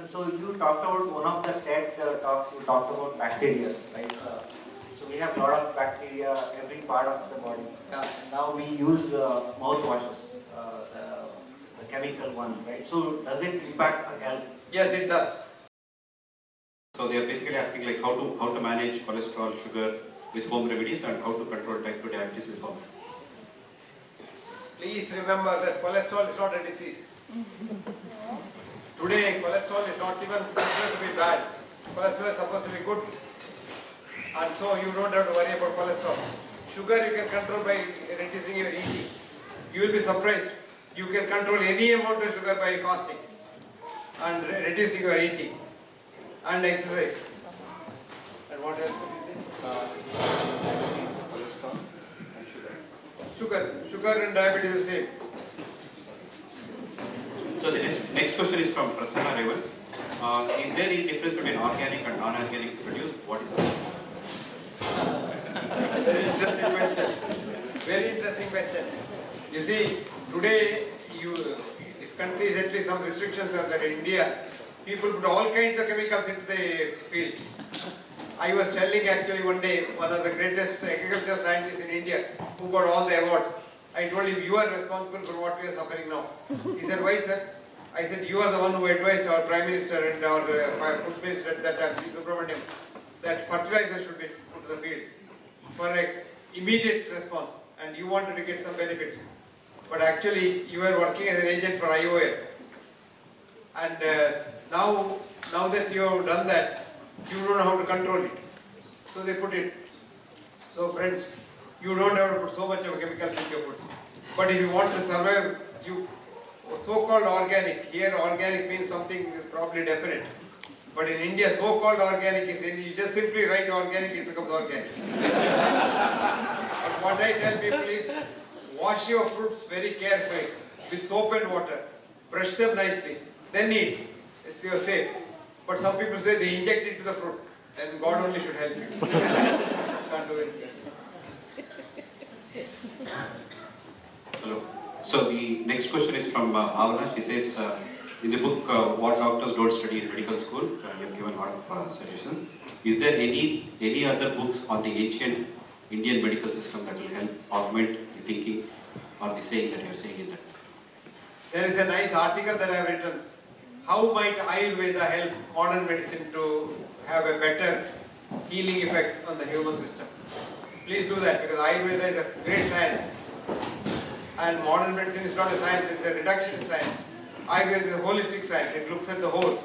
So you talked about one of the TED talks, you talked about bacteria, right? So we have a lot of bacteria every part of the body. And now we use mouthwashes, the chemical one, right? So does it impact our health? Yes, it does. So they are basically asking like how to manage cholesterol, sugar with home remedies and how to control type 2 diabetes with home. Please remember that cholesterol is not a disease. Today, cholesterol is not even considered to be bad. Cholesterol is supposed to be good. And so you don't have to worry about cholesterol. Sugar you can control by reducing your eating. You will be surprised. You can control any amount of sugar by fasting and reducing your eating and exercise. And what else could you say? Sugar and diabetes is the same. So the next question is from Prasanna Reval. Is there any difference between organic and non-organic produce? What is that? Very interesting question. Very interesting question. You see, today, this country is at least some restrictions are there in India. People put all kinds of chemicals into the field. I was telling actually one day, one of the greatest agricultural scientists in India who got all the awards. I told him, you are responsible for what we are suffering now. He said, why sir? I said, you are the one who advised our Prime Minister and our Food Minister at that time, Sri Subramaniam, that fertilizer should be put to the field for an immediate response, and you wanted to get some benefit. But actually, you were working as an agent for IOA. And now that you have done that, you don't know how to control it. So they put it. So friends, you don't have to put so much of chemicals into your foods. But if you want to survive, so-called organic, here organic means something probably definite. But in India, so-called organic is, you just simply write organic, it becomes organic. But what I tell people is, wash your fruits very carefully with soap and water. Brush them nicely, then eat. You're safe. But some people say they inject it to the fruit, then God only should help you. Can't do it. Hello. So the next question is from Avana. She says, in the book, What Doctors Don't Study in Medical School, you have given a lot of suggestions. Is there any other books on the ancient Indian medical system that will help augment the thinking or the saying that you are saying in that? There is a nice article that I have written. How might Ayurveda help modern medicine to have a better healing effect on the human system? Please do that, because Ayurveda is a great science. And modern medicine is not a science, it's a reductionist science. Ayurveda is a holistic science, it looks at the whole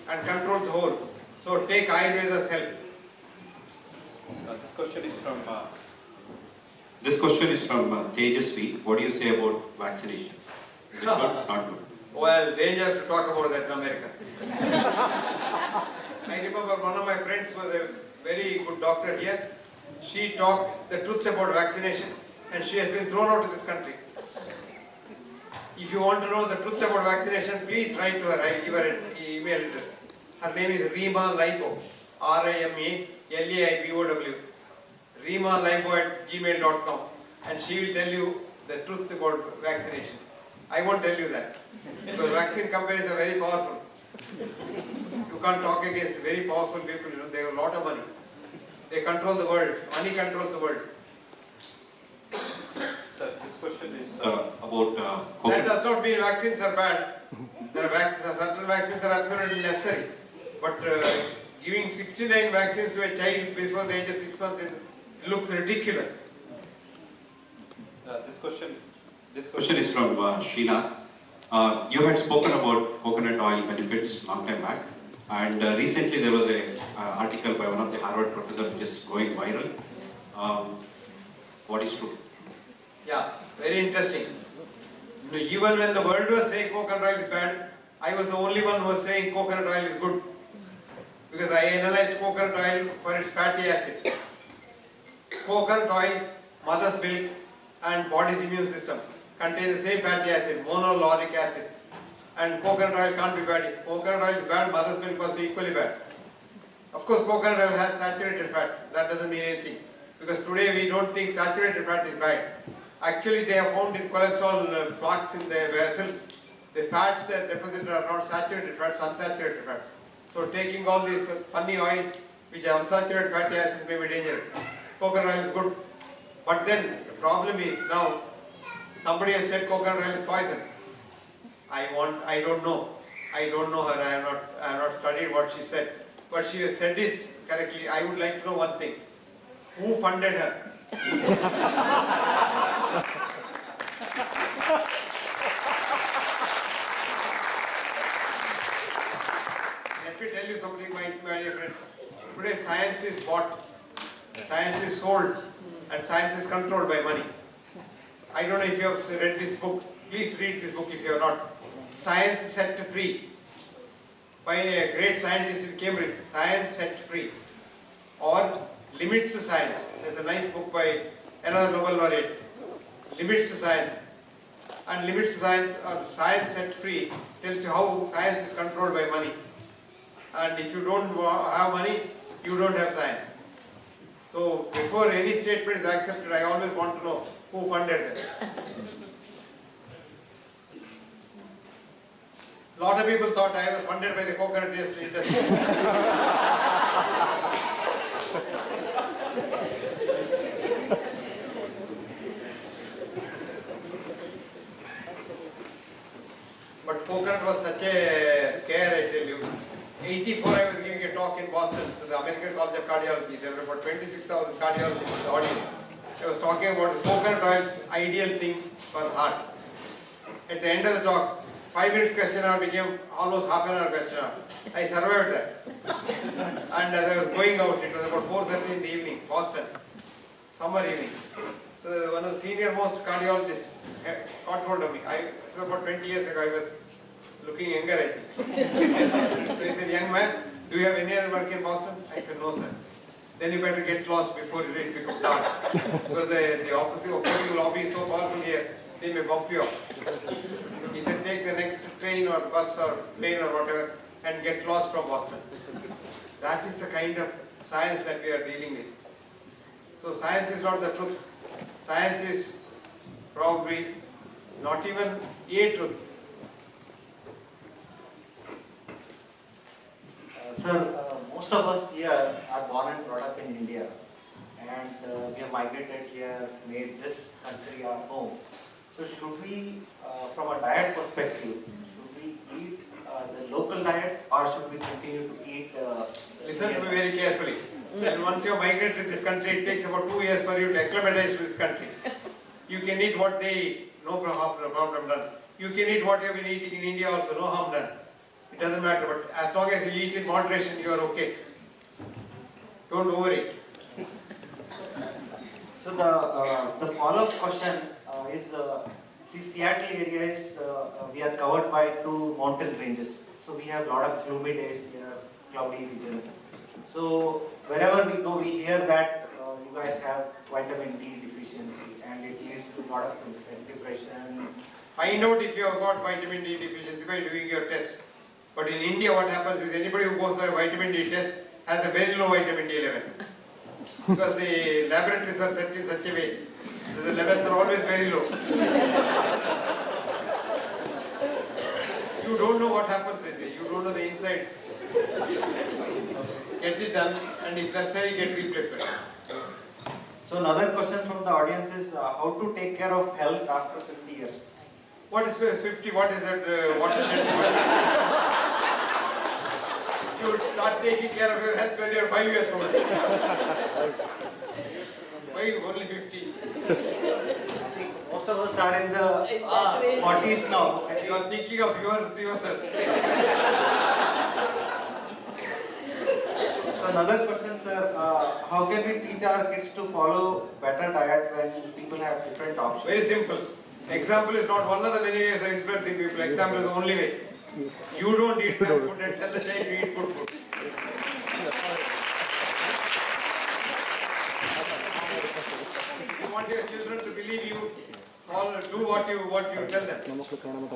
and controls the whole. So take Ayurveda's help. This question is from Tejasvi. What do you say about vaccination? Is it good? Not good? Well, dangerous to talk about that in America. I remember one of my friends was a very good doctor here. She talked the truth about vaccination and she has been thrown out of this country. If you want to know the truth about vaccination, please write to her. I'll give her an email address. Her name is Rima Laibo. RIMALAIBOW. RimaLaibo@gmail.com. And she will tell you the truth about vaccination. I won't tell you that. Because vaccine companies are very powerful. You can't talk against very powerful people, they have a lot of money. They control the world. Money controls the world. Sir, this question is about That does not mean vaccines are bad. Certain vaccines are absolutely necessary. But giving 69 vaccines to a child before the age of 6 months looks ridiculous. This question is from Srinath. You had spoken about coconut oil benefits long time back, and recently there was an article by one of the Harvard professors which is going viral. What is true? Yeah, very interesting. Even when the world was saying coconut oil is bad, I was the only one who was saying coconut oil is good. Because I analyzed coconut oil for its fatty acid. Coconut oil, mother's milk and body's immune system contain the same fatty acid, monolauric acid. And coconut oil can't be bad. If coconut oil is bad, mother's milk must be equally bad. Of course, coconut oil has saturated fat. That doesn't mean anything. Because today we don't think saturated fat is bad. Actually, they have found in cholesterol plaques in the vessels the fats that deposited are not saturated fats, unsaturated fats. So taking all these funny oils which are unsaturated fatty acids may be dangerous. Coconut oil is good. But then the problem is now somebody has said coconut oil is poison. I don't know. I don't know her. I have not studied what she said. But she has said this correctly. I would like to know one thing. Who funded her? Let me tell you something, my dear friends. Today science is bought, science is sold, and science is controlled by money. I don't know if you have read this book. Please read this book if you have not. Science Set Free, by a great scientist in Cambridge. Science Set Free, or Limits to Science. There's a nice book by another Nobel laureate. Limits to Science. And Limits to Science, or Science Set Free, tells you how science is controlled by money. And if you don't have money, you don't have science. So before any statement is accepted, I always want to know who funded them. A lot of people thought I was funded by the coconut industry. But coconut was such a scare, I tell you. 84, I was giving a talk in Boston to the American College of Cardiology. There were about 26,000 cardiologists in the audience. I was talking about the coconut oil's ideal thing for the heart. At the end of the talk, 5 minutes question hour became almost half an hour question hour. I survived that. And as I was going out, it was about 4:30 in the evening, Boston, summer evening. So one of the senior most cardiologists got hold of me. This was about 20 years ago. I was looking younger, I think. So he said, "Young man, do you have any other work in Boston?" I said, "No, sir." "Then you better get lost before it becomes dark. Because the opposing lobby is so powerful here, they may bump you up." He said, "Take the next train or bus or plane or whatever and get lost from Boston." That is the kind of science that we are dealing with. So science is not the truth. Science is probably not even a truth. Sir, most of us here are born and brought up in India, and we have migrated here, made this country our home. So should we, from a diet perspective, should we eat the local diet, or should we continue to eat Listen to me very carefully. And once you have migrated to this country, it takes about 2 years for you to acclimatize to this country. You can eat what they eat, no problem done. You can eat what you have been eating in India also, no harm done. It doesn't matter, but as long as you eat in moderation, you are okay. Don't overeat. So the follow-up question is, see, Seattle area is, we are covered by 2 mountain ranges. So we have a lot of gloomy days, we have cloudy regions. So wherever we go, we hear that you guys have vitamin D deficiency, and it leads to a lot of things like depression. Find out if you have got vitamin D deficiency by doing your test. But in India, what happens is anybody who goes for a vitamin D test has a very low vitamin D level. Because the laboratories are set in such a way that the levels are always very low. You don't know what happens, they say. You don't know the inside. Get it done, and if necessary, get replacement. So another question from the audience is, how to take care of health after 50 years? What is 50? What is that watershed? You would start taking care of your health when you are 5 years old. Why only 50? I think most of us are in the 40s now. I think You are thinking of yourself. So another question, sir, how can we teach our kids to follow better diet when people have different options? Very simple. Example is not one of the many ways of influencing people. Example is the only way. You don't eat bad food and tell the child to eat good food. If you want your children to believe you, do what you tell them.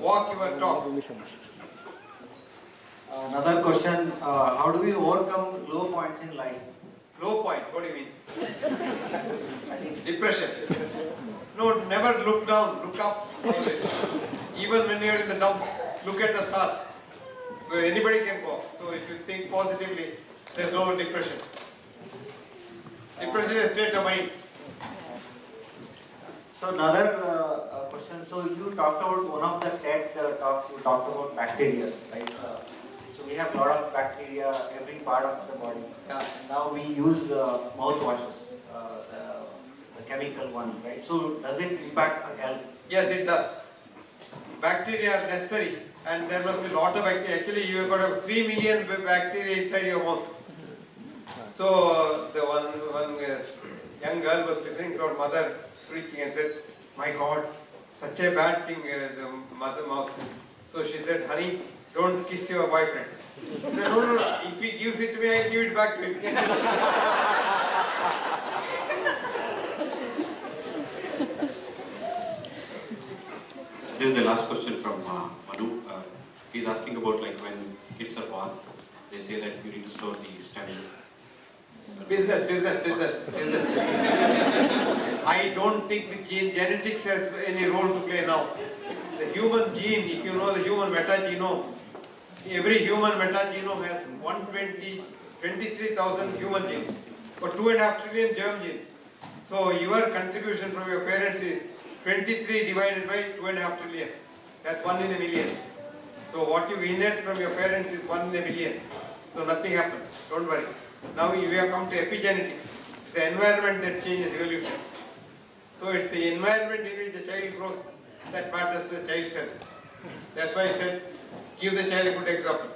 Walk your talk. Another question, how do we overcome low points in life? Low point, what do you mean? I think Depression. No, never look down, look up always. Even when you are in the dumps, look at the stars. Where anybody can go. So if you think positively, there's no depression. Depression is a state of mind. So another question. So you talked about one of the TED talks. You talked about bacteria, right? So we have a lot of bacteria every part of the body. Yeah. And now we use mouthwashes, the chemical one, right? So does it impact our health? Yes, it does. Bacteria are necessary, and there must be a lot of bacteria. Actually, you have got 3 million bacteria inside your mouth. So the one young girl was listening to her mother preaching and said, "My God, such a bad thing is the mother mouth." So she said, "Honey, don't kiss your boyfriend." He said, "No, no, no. If he gives it to me, I'll give it back to him." This is the last question from Manu. He's asking about like when kids are born, they say that you need to store the stem. Business. I don't think the genetics has any role to play now. The human gene, if you know the human metagenome, every human metagenome has 23,000 human genes, or 2.5 trillion germ genes. So your contribution from your parents is 23 divided by 2.5 trillion. That's 1 in a million. So what you inherit from your parents is 1 in a million. So nothing happens. Don't worry. Now we have come to epigenetics. It's the environment that changes evolution. So it's the environment in which the child grows that matters to the child's health. That's why I said, give the child a good example.